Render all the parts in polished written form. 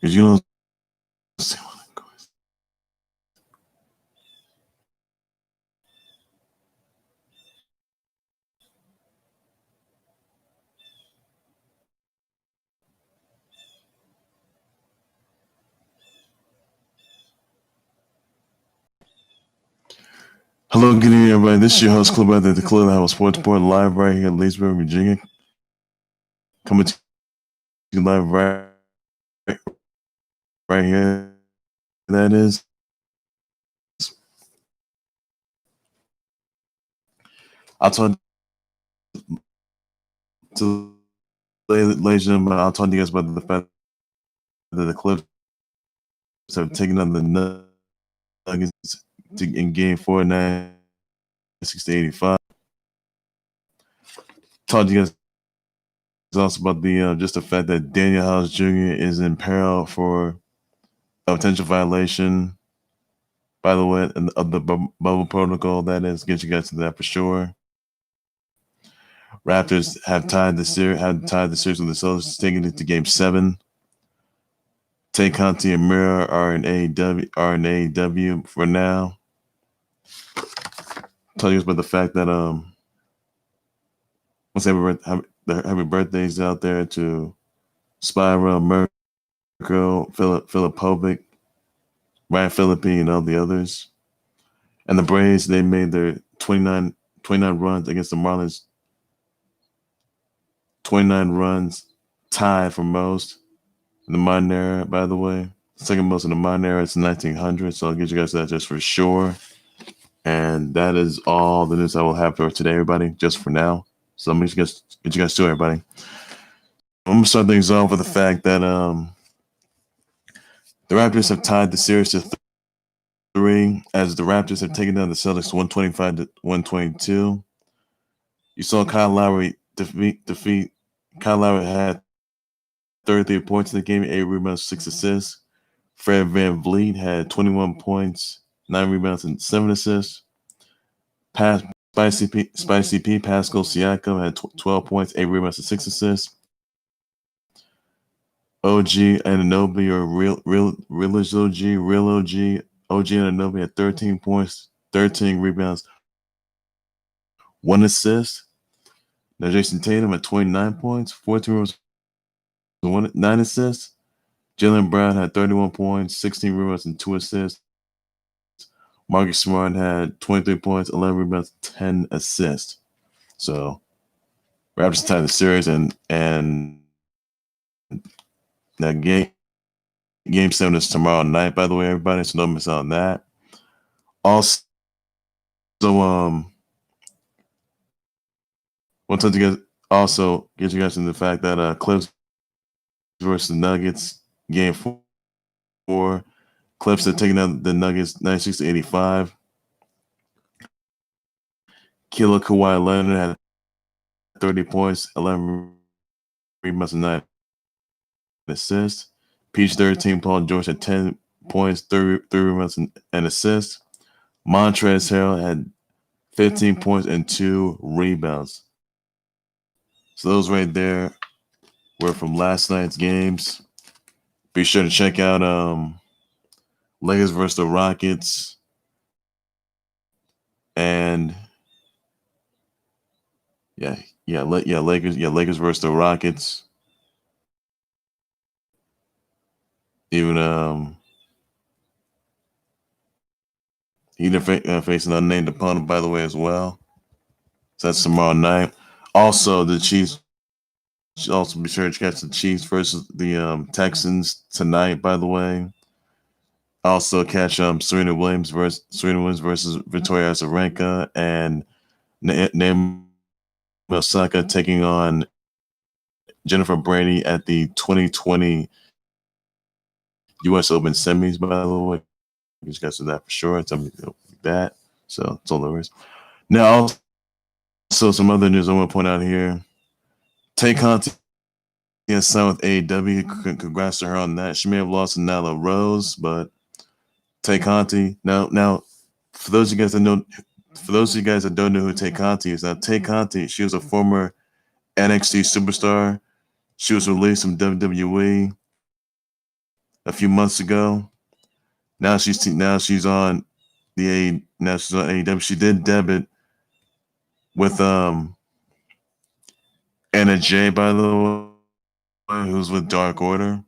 Because you know. Hello, good evening, everybody. This is your host, Club at the Clubhouse Sports Board, live right here in Leesburg, Virginia. Coming to you live right here. That is. I'll talk to ladies and gentlemen. I'll talk to you guys about the fact that the Clips have taken on the Nuggets in Game 4, 96-85. Talk to you guys also about the just the fact that Daniel House Jr. is in peril for a potential violation. By the way, of the bubble protocol, that is, get you guys to that for sure. Raptors have tied the series with the Celtics, taking it to Game 7. Tay Conti and Miro are in AEW for now. Tell you about the fact that let's happy birthdays out there to Spyro, Mirko, Filipovic, Ryan Phillippe, and all the others. And the Braves, they made their 29 runs against the Marlins. 29 runs, tied for most in the modern era, by the way. Second most in the modern era is 1900, so I'll get you guys that just for sure. And that is all the news I will have for today, everybody, just for now. So let me get you guys to everybody. I'm going to start things off with the fact that the Raptors have tied the series to 3, as the Raptors have taken down the Celtics 125-122. You saw Kyle Lowry defeat. Kyle Lowry had 33 points in the game, 8 rebounds, 6 assists. Fred VanVleet had 21 points, 9 rebounds, and 7 assists. Spicy P, Pascal Siakam had 12 points, 8 rebounds, and 6 assists. OG Anunoby, or real OG Anunoby had 13 points, 13 rebounds, 1 assist. Now Jayson Tatum had 29 points, 14 rebounds, 9 assists. Jaylen Brown had 31 points, 16 rebounds, and 2 assists. Marcus Smart had 23 points, 11 rebounds, 10 assists. So Raptors tied the series, and that game 7 is tomorrow night, by the way, everybody, so don't miss out on that. Also, we'll get you guys into the fact that Clips versus Nuggets game 4. Clips are taking out the Nuggets 96-85. Killer Kawhi Leonard had 30 points, 11 rebounds, and 9 assists. Peach 13, Paul George had 10 points, 3 rebounds, and assists. Montrezl Harrell had 15 points and 2 rebounds. So those right there were from last night's games. Be sure to check out Lakers versus the Rockets, and Lakers versus the Rockets. Even facing an unnamed opponent, by the way, as well. So that's tomorrow night. Also, the Chiefs. Also, be sure to catch the Chiefs versus the Texans tonight, by the way. Also, catch Serena Williams versus Victoria Azarenka, and Naomi Osaka taking on Jennifer Brady at the 2020 U.S. Open semis, by the way. You guys do that for sure. Tell me that. So it's all there is. Now, also some other news I want to point out here. Tay Conti has signed with AEW. Congrats to her on that. She may have lost to Nyla Rose, but Tay Conti. Now, for those of you guys that don't know who Tay Conti is, now Tay Conti, she was a former NXT superstar. She was released from WWE. a few months ago. Now she's on AEW. She did debut with Anna Jay, by the way, who's with Dark Order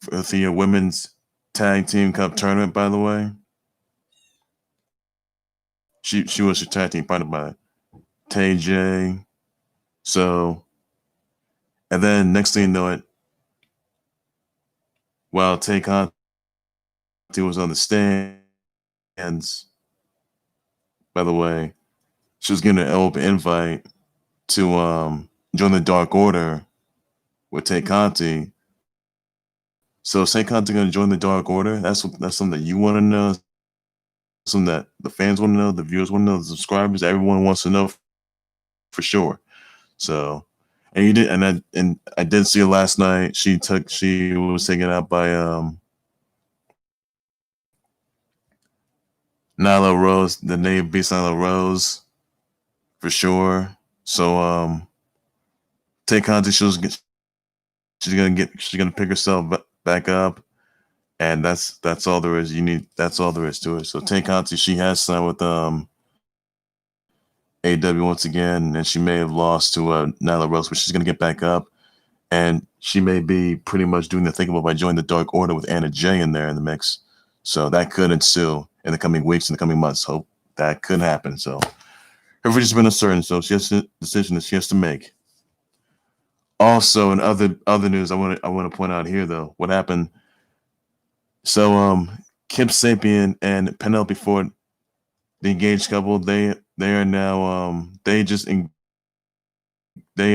for the women's tag team cup tournament. By the way, she was her tag team partner by Tay J. So, and then next thing you know it, while Tay Conti was on the stands, by the way, she was getting an open invite to join the Dark Order with Tay Conti. So is Tay Conti going to join the Dark Order? That's something that you want to know. Something that the fans want to know, the viewers want to know, the subscribers, everyone wants to know for sure. So, and you did, and I did see her last night. She was taken out by Nyla Rose, the native beast Nyla Rose, for sure. So Tay Conti, she's gonna pick herself back up, and that's all there is. That's all there is to it. So Tay Conti, she has signed with AEW once again, and she may have lost to Nyla Rose, but she's gonna get back up, and she may be pretty much doing the thinkable by joining the Dark Order with Anna Jay in there in the mix. So that could ensue in the coming weeks, in the coming months. Hope that could happen. So her future's been uncertain, so she has a decision that she has to make. Also, in other news, I want to point out here though what happened. So Kip Sapien and Penelope Ford, the engaged couple, they are now they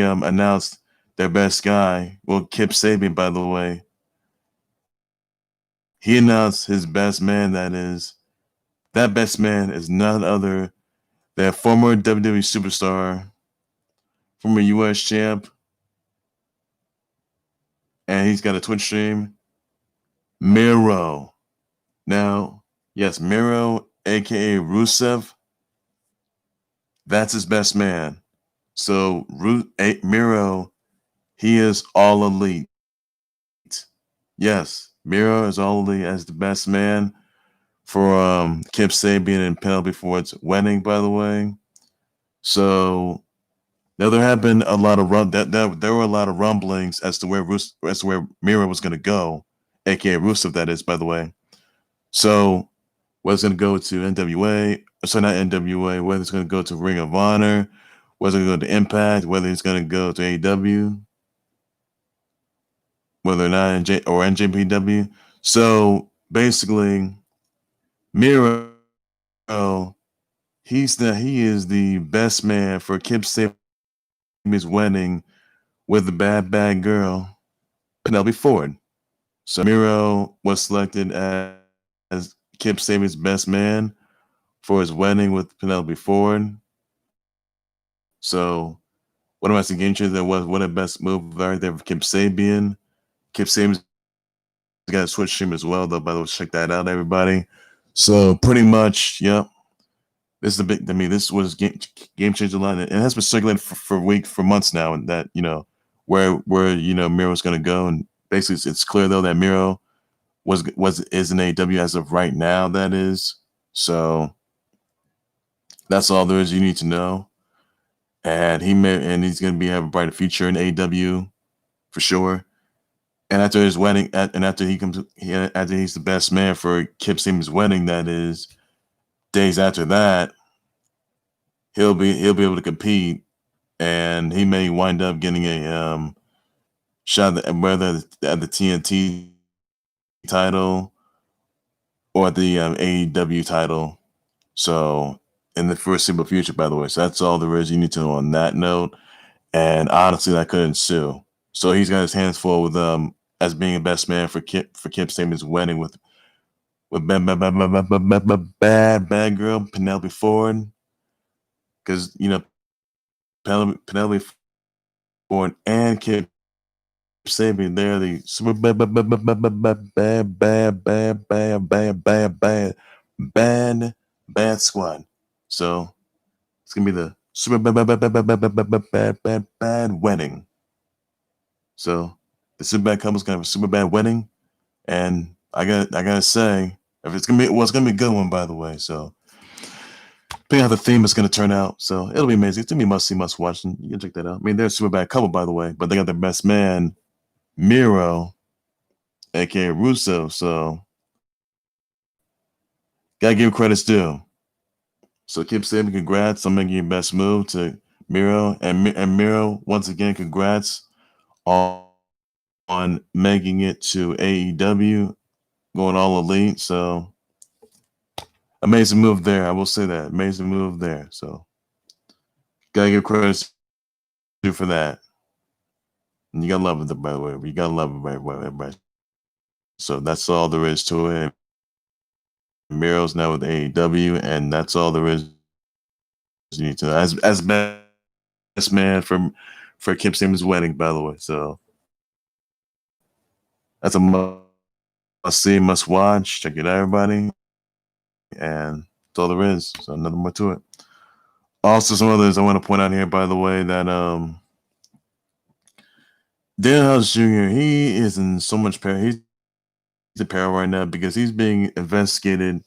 announced their best guy. Well, Kip Sabian, by the way, he announced his best man. That best man is none other than former WWE superstar, former US champ, and he's got a Twitch stream, Miro. Now, yes, Miro, aka Rusev, that's his best man. So Miro, he is all elite. Yes, Miro is all elite as the best man for Kip Sabian and Penelope Ford's wedding, by the way. So now there have been a lot of there were a lot of rumblings as to where Miro was going to go, aka Rusev, that is, by the way. So whether it's going to go to NWA, so not NWA, whether it's going to go to Ring of Honor, whether it's going to go to Impact, whether it's going to go to AEW, whether or not NJPW. So basically, Miro, he is the best man for Kip Sabian's wedding with the bad girl, Penelope Ford. So Miro was selected as Kip Sabian's best man for his wedding with Penelope Ford. So what am I saying? What a best move right there for Kip Sabian. Kip Sabian's got a Twitch stream as well, though. By the way, check that out, everybody. So pretty much, yep. This is this was game changer line, and it has been circulated for months now, and that where Miro's going to go, and basically it's clear though that Miro is in AEW as of right now. That is, so that's all there is you need to know. And he's going to have a brighter future in AEW for sure. And after his wedding, and after he's the best man for Kip Sabian's wedding, that is, days after that, he'll be able to compete, and he may wind up getting a shot at whether at the TNT title or the AEW title. So in the foreseeable future, by the way. So that's all there is you need to know on that note. And honestly, that could ensue. So he's got his hands full with as being a best man for Kip Sabian's wedding with bad girl Penelope Ford, because Penelope Ford and Kip Sabian, they're the super bad squad. So it's gonna be the super bad wedding. So the super bad couple's gonna have a super bad wedding And I gotta say, if it's gonna be a good one, by the way. So depending on how the theme is gonna turn out, so it'll be amazing. It's gonna be must see, must watch. And you can check that out. I mean, they're a super bad couple, by the way, but they got their best man, Miro, aka Russo. So gotta give credits due. So keep saying congrats on making your best move to Miro, and Miro once again, congrats on making it to AEW, going all elite. So amazing move there. I will say that amazing move there. So gotta give credit for that. And you gotta love it, by the way. You gotta love it, everybody. So that's all there is to it. Miro's now with AEW, and that's all there is. You need to know. As best man for Kip Samuels' wedding, by the way. So that's a must see, must watch. Check it out, everybody. And that's all there is. So nothing more to it. Also, some others I want to point out here, by the way, that Dale House Jr. He is in so much peril. He's in peril right now because he's being investigated.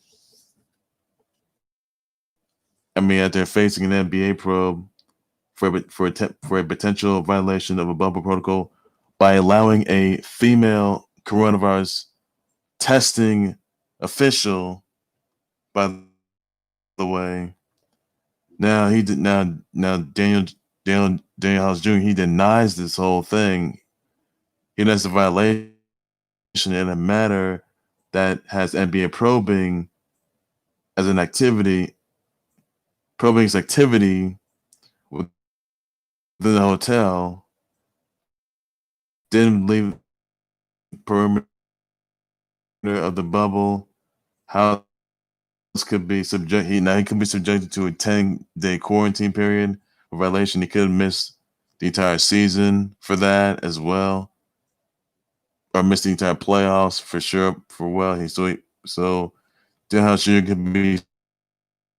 I mean, after facing an NBA probe for a potential violation of a bubble protocol by allowing a female coronavirus testing official. By the way, now he did now Daniel House Jr. He denies this whole thing. He does a violation in a matter that has NBA probing as an activity, probing his activity within the hotel. Didn't leave perimeter of the bubble. How could be he could be subjected to a 10-day quarantine period of violation. He could miss the entire season for that as well, or miss the entire playoffs for sure. So Dale Jr. could be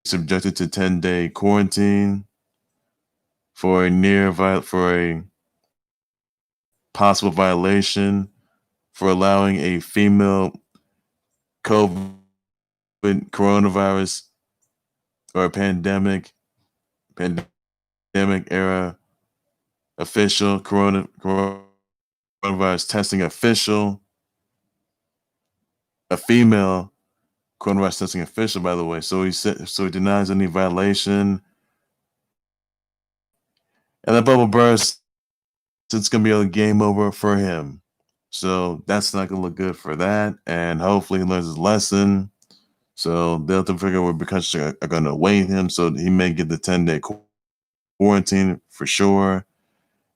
subjected to 10-day quarantine for a possible violation for allowing a female COVID coronavirus or a pandemic era official coronavirus testing official, a female coronavirus testing official, by the way. So he denies any violation, and that bubble burst. It's gonna be a game over for him. So that's not gonna look good for that, and hopefully he learns his lesson. So they'll have to figure out what repercussions are gonna await him. So he may get the 10-day quarantine for sure.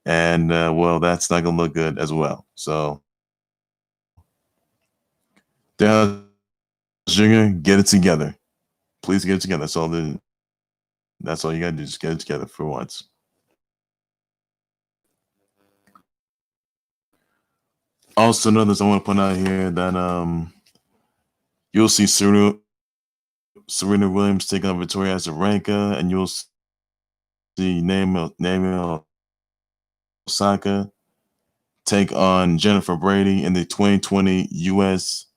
And well, that's not gonna look good as well. So Dale Jr., get it together. Please get it together. That's all you gotta do. Just get it together for once. Also, another I want to point out here that you'll see Serena Williams taking on Victoria Azarenka, and you'll see Naomi Osaka take on Jennifer Brady in the 2020 U.S.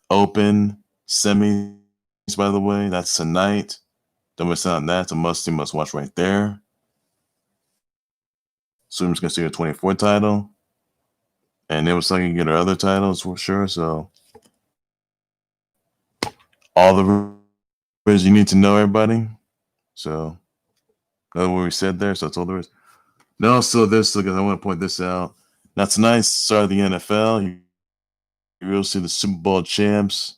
Open semis. By the way, that's tonight. Don't miss out on that. It's a must see, must watch right there. Swim's gonna see her 24 title, and it was like you get her other titles for sure. So all the rules you need to know, everybody. So that's what we said there. So that's all there is. Now, also this, because I want to point this out. Now tonight's start of the NFL. You'll see the Super Bowl champs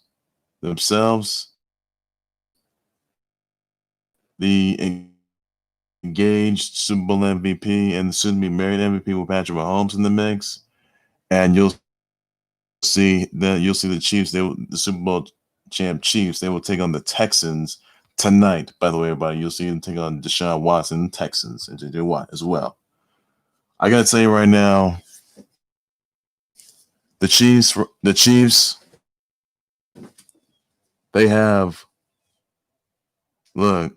themselves, the engaged Super Bowl MVP and the soon-to-be married MVP with Patrick Mahomes in the mix, and you'll see the Chiefs. The Super Bowl champ Chiefs. They will take on the Texans tonight. By the way, everybody, you'll see them take on Deshaun Watson and Texans and J.J. Watt as well. I gotta tell you right now, the Chiefs, they have look.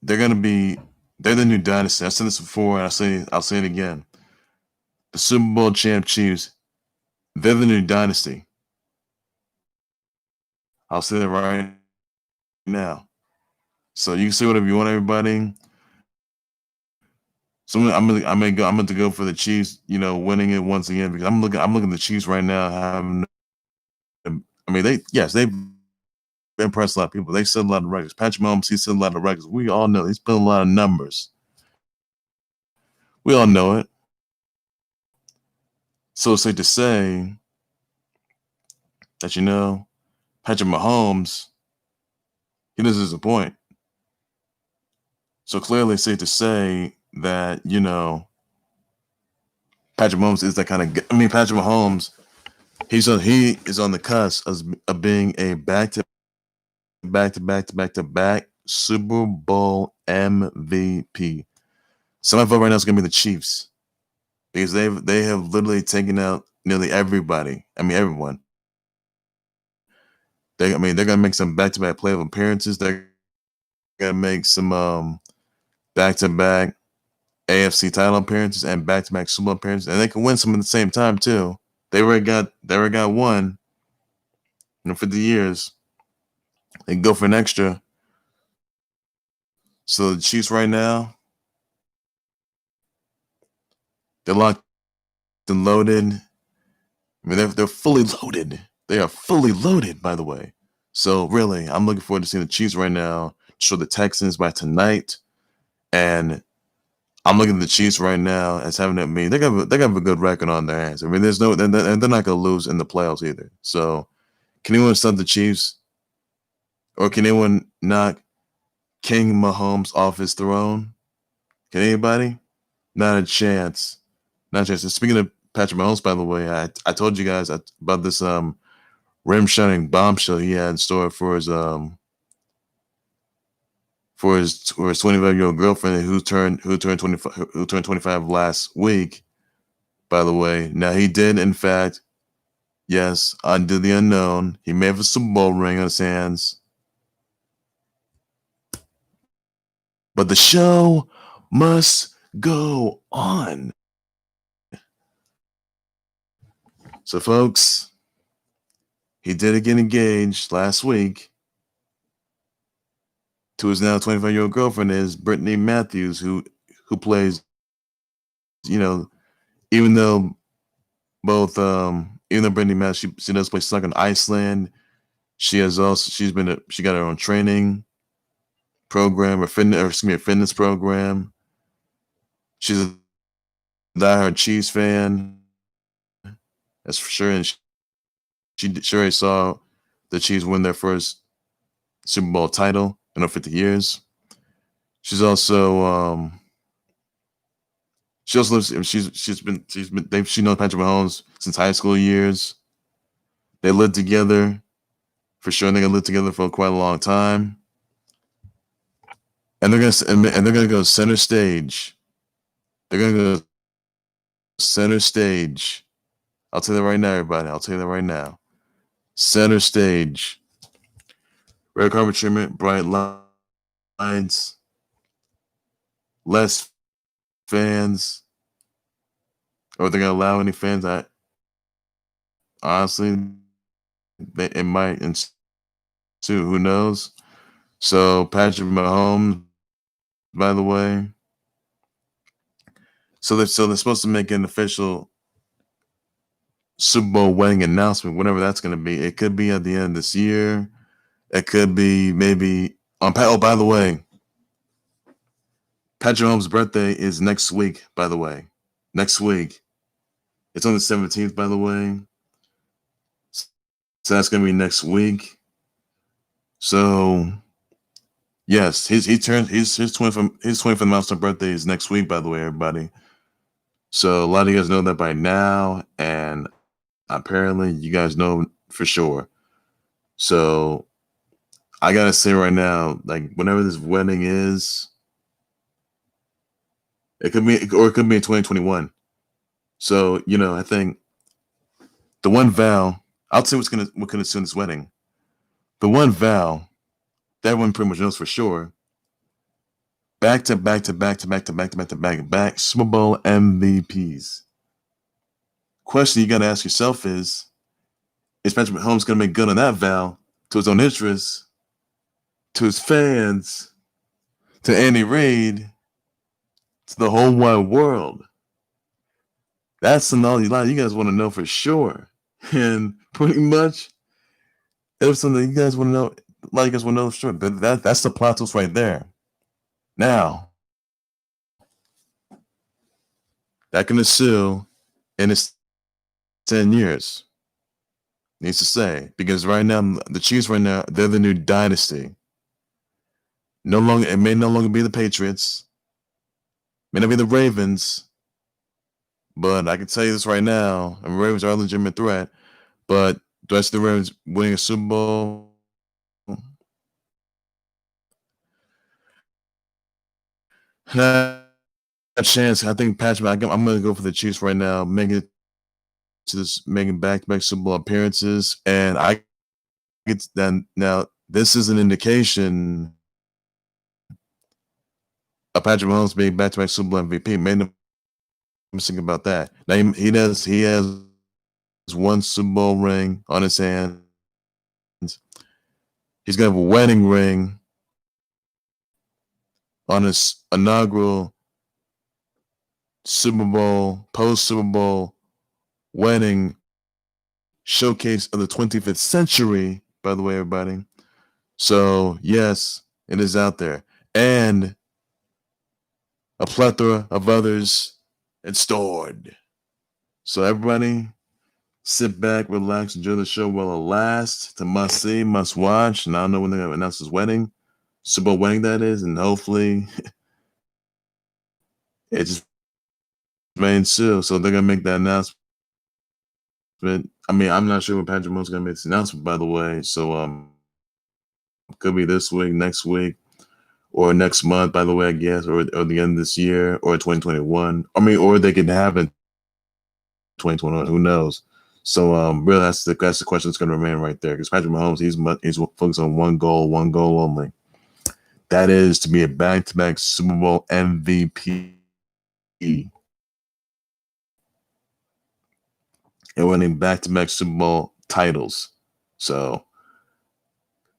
They're the new dynasty. I said this before, and I'll say it again. The Super Bowl champ Chiefs They're the new dynasty. I'll say that right now. So you can say whatever you want, everybody. So I'm going to go for the Chiefs, winning it once again, because I'm looking at the Chiefs right now having. I mean, they've impressed a lot of people. They set a lot of records. Patrick Mahomes, he set a lot of records. We all know he's put a lot of numbers. We all know it. So it's safe to say that Patrick Mahomes, he doesn't disappoint. So clearly, it's safe to say that Patrick Mahomes is that kind of. Patrick Mahomes, he is on the cusp of being a back to back Super Bowl MVP. So my vote right now is going to be the Chiefs because they have literally taken out nearly everybody. Everyone. They're going to make some back-to-back playoff appearances. They're going to make some back-to-back AFC title appearances and back-to-back Super Bowl appearances, and they can win some at the same time too. They already got one. 50 years. They can go for an extra. So the Chiefs right now, they're locked and loaded. They're fully loaded. They are fully loaded, by the way. So really, I'm looking forward to seeing the Chiefs right now show the Texans by tonight, and I'm looking at the Chiefs right now as having they got a good record on their hands. There's no, and they're not going to lose in the playoffs either. So, can anyone stop the Chiefs, or can anyone knock King Mahomes off his throne? Can anybody? Not a chance. Not a chance. And speaking of Patrick Mahomes, by the way, I told you guys about this rim-shining bombshell he had in store for his 25-year-old girlfriend who turned 25 last week. By the way, now he did in fact, yes, undo the unknown. He may have a Super Bowl ring on his hands, but the show must go on. So, folks, he did get engaged last week to his now 25-year-old girlfriend, is Brittany Matthews, who plays, even though Brittany Matthews, she does play soccer in Iceland, she got her own training program, a fitness program. She's a diehard Chiefs fan, that's for sure, and she sure saw the Chiefs win their first Super Bowl title in over 50 years. She's also she knows Patrick Mahomes since high school years. They lived together for sure. They're gonna live together for quite a long time, and they're gonna go center stage. They're gonna go center stage. I'll tell you that right now, everybody. I'll tell you that right now. Center stage. Red carpet treatment, bright lights, less fans. Or they're gonna allow any fans. Honestly, it might ensue. Who knows? So Patrick Mahomes, by the way. So they're supposed to make an official Super Bowl wedding announcement, whenever that's going to be. It could be at the end of this year. It could be maybe on. Oh, by the way, Patrick Mahomes' birthday is next week. By the way, next week. It's on the 17th. By the way, so that's going to be next week. So yes, his 25th milestone birthday is next week. By the way, everybody. So a lot of you guys know that by now, and apparently you guys know for sure. So I gotta say right now, like whenever this wedding is, it could be in 2021. So I think the one vow. I'll tell you what can assume this wedding. The one vow that everyone pretty much knows for sure. Back to back Super Bowl MVPs. question you got to ask yourself is Patrick Mahomes going to make good on that vow to his own interests, to his fans, to Andy Reid, to the whole wide world? That's the knowledge line you guys want to know for sure. And pretty much, if something you guys want to know, a lot of you guys want to know for sure. But that's the plot twist right there. Now, that can ensue in its 10 years. Needs to say. Because right now, the Chiefs right now, they're the new dynasty. It may no longer be the Patriots. May not be the Ravens. But I can tell you this right now. The Ravens are a legitimate threat. But do I see the Ravens winning a Super Bowl? Not a chance. I think Patrick, I'm going to go for the Chiefs right now, making back-to-back Super Bowl appearances. And I get then now this is an indication of Patrick Mahomes being back-to-back Super Bowl MVP. Made no mistake about that. Now he has one Super Bowl ring on his hands. He's gonna have a wedding ring on his inaugural Super Bowl, post-Super Bowl wedding showcase of the 25th century, by the way, everybody. So, yes, it is out there. And a plethora of others stored. So, everybody, sit back, relax, enjoy the show while it lasts. It's a must see, must watch. And I don't know when they're going to announce his wedding, Super Bowl wedding, that is. And hopefully, it just may ensue. So, they're going to make that announcement. I mean, I'm not sure when Patrick Mahomes is going to make this announcement, by the way. So, could be this week, next week, or next month, by the way, I guess, or the end of this year, or 2021. I mean, or they could have it 2021. Who knows? So, really, that's the question that's going to remain right there. Because Patrick Mahomes, he's focused on one goal only. That is to be a back-to-back Super Bowl MVP. And winning back-to-back Super Bowl titles. So,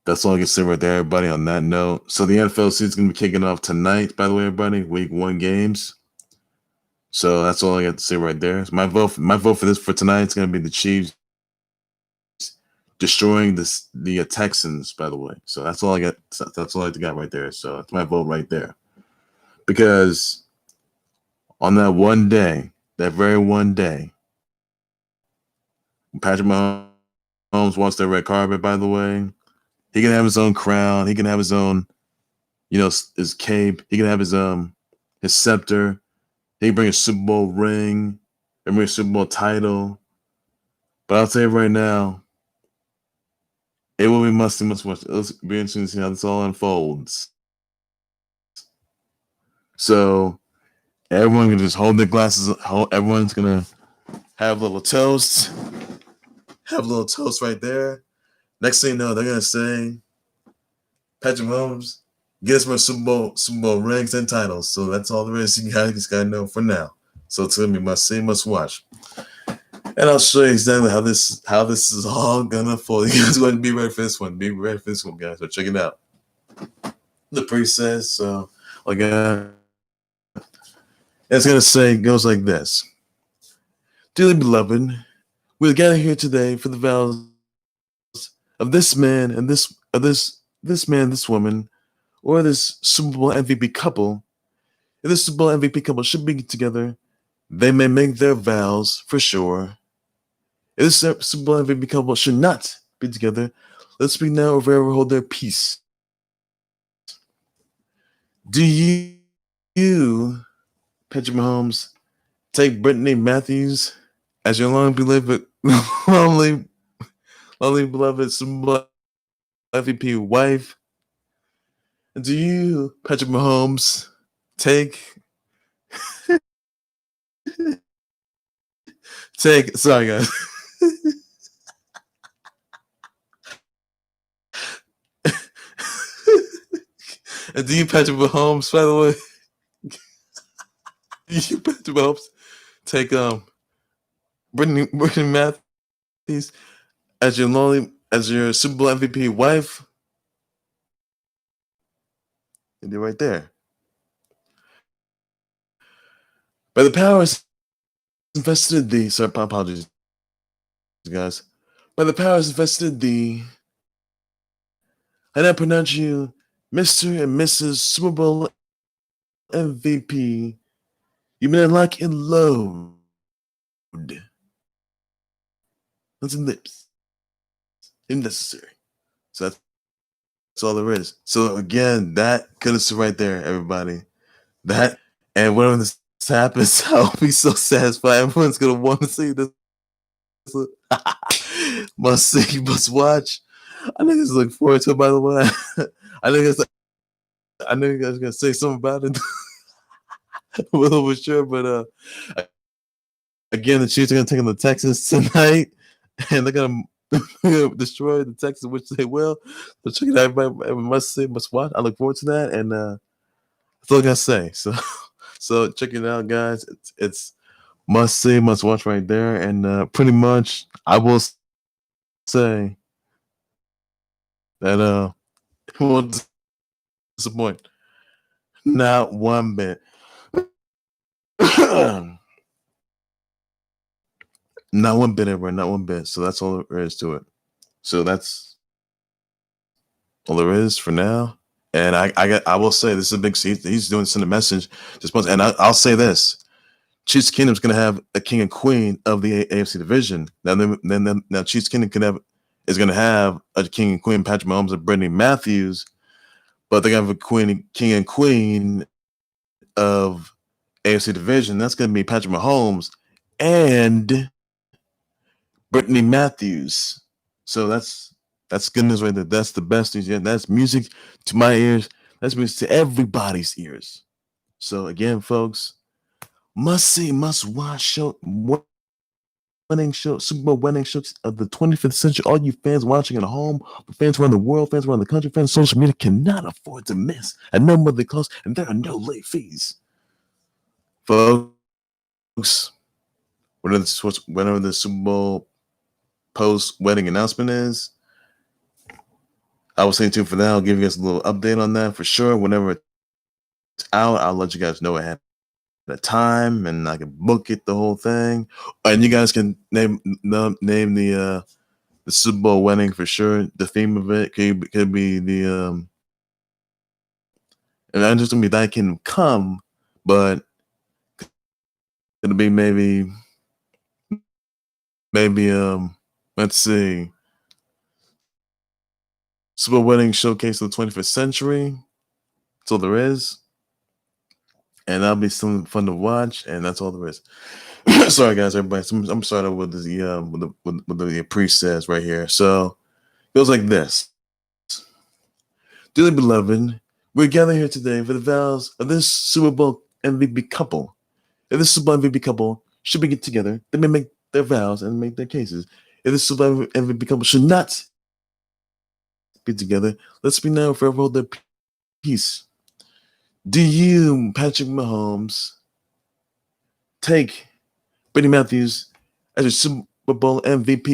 that's all I can say right there, everybody, on that note. So the NFL season is going to be kicking off tonight, by the way, everybody. Week 1 games. So that's all I got to say right there. So my vote for tonight is going to be the Chiefs destroying the Texans, by the way. So that's all I got. That's all I got right there. So that's my vote right there. Because on that one day, that very one day, Patrick Mahomes wants that red carpet, by the way. He can have his own crown. He can have his own, his cape. He can have his scepter. He can bring a Super Bowl ring and bring a Super Bowl title. But I'll tell you right now, it will be must watch. It'll be interesting to see how this all unfolds. So everyone can just hold their glasses. Everyone's gonna have a little toast. Have a little toast right there. Next thing you know, they're gonna say, Patrick Mahomes gets more Super Bowl rings and titles. So that's all there is. You just gotta know for now. So it's gonna be must see, must watch. And I'll show you exactly how this is all gonna fall. You guys want to be ready for this one. Be ready for this one, guys. So check it out. The priest says, so again, it's gonna say, it goes like this. Dearly beloved, we are gathered here today for the vows of this man and this man, this woman, or this Super Bowl MVP couple. If this Super Bowl MVP couple should be together, they may make their vows for sure. If this Super Bowl MVP couple should not be together, let's speak now or forever hold their peace. Do you, Patrick Mahomes, take Brittany Matthews as your long beloved Super Bowl MVP wife? And do you, Patrick Mahomes, sorry guys. And do you, Patrick Mahomes, by the way, do you, Patrick Mahomes, take Brittany Matthews as your Super Bowl MVP wife. And you're right there. By the powers invested in thee, sorry, apologies, guys. By the powers invested in thee, I now pronounce you Mr. and Mrs. Super Bowl MVP. You've been locked and load. That's in lips. Unnecessary. So that's all there is. So again, that could have right there, everybody. That and whenever this happens, I'll be so satisfied. Everyone's gonna want to see this. Must see, must watch. I think it's look forward to it, by the way. I know you guys are gonna say something about it. A little bit sure, but again, the Chiefs are gonna take on the Texans tonight, and they're gonna destroy the Texans, which they will. So check it out, everybody. Must see, must watch. I look forward to that, and that's all I gotta say. So check it out, guys. It's must see, must watch right there, and pretty much I will say that it won't disappoint. Not one bit. Not one bit, everyone. Not one bit. So that's all there is to it. So that's all there is for now. And I will say this is a big season. He's doing send a message. And I'll say this: Chiefs Kingdom's going to have a king and queen of the AFC division. Now Chiefs Kingdom is going to have a king and queen, Patrick Mahomes and Brittany Matthews, but they're going to have a king and queen of AFC division. That's going to be Patrick Mahomes and Brittany Matthews. So that's good news right there. That's the best news yet. That's music to my ears. That's music to everybody's ears. So again, folks, must see, must watch show, winning show, Super Bowl winning shows of the 25th century. All you fans watching at home, fans around the world, fans around the country, fans on social media cannot afford to miss. And no monthly costs, and there are no late fees. Folks, whenever the Super Bowl post-wedding announcement is, I will stay tuned for that. I'll give you guys a little update on that for sure. Whenever it's out, I'll let you guys know ahead of time, and I can book it, the whole thing. And you guys can name the Super Bowl wedding for sure. The theme of it could be the and I'm just gonna be that can come, but it'll be maybe let's see, Super Bowl wedding showcase of the 25th century. That's all there is, and that'll be something fun to watch, and that's all there is. Sorry, guys, everybody. I'm starting with the pre-says right here. So it goes like this. Dearly beloved, we're gathered here today for the vows of this Super Bowl MVP couple. If this Super Bowl MVP couple should be get together, they may make their vows and make their cases. If this Super Bowl MVP couple should not be together, let's be now forever hold their peace. Do you, Patrick Mahomes, take Brittany Matthews as your Super Bowl MVP